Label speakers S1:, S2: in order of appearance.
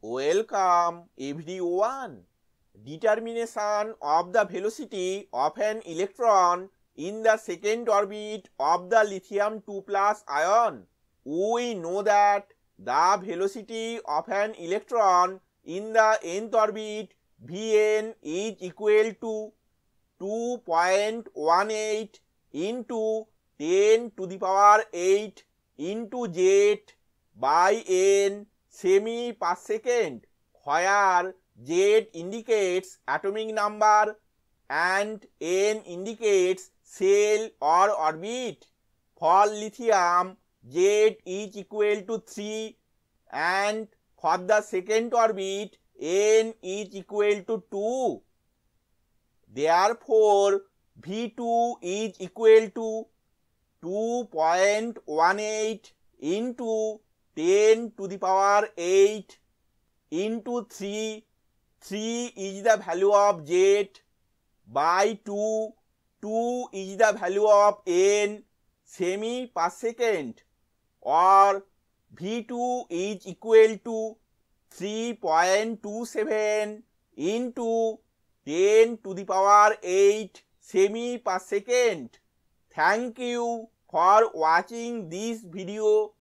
S1: Welcome everyone. Determination of the velocity of an electron in the second orbit of the lithium 2 plus ion. We know that the velocity of an electron in the nth orbit Vn is equal to 2.18 into 10 to the power 8 into Z by N semi per second, where Z indicates atomic number and N indicates shell or orbit. For lithium, Z is equal to 3 and for the second orbit, N is equal to 2. Therefore, V2 is equal to 2.18 into 10 to the power 8 into 3. 3 is the value of Z by 2. 2 is the value of N semi per second, or V2 is equal to 3.27 into 10 to the power 8 semi per second. Thank you for watching this video.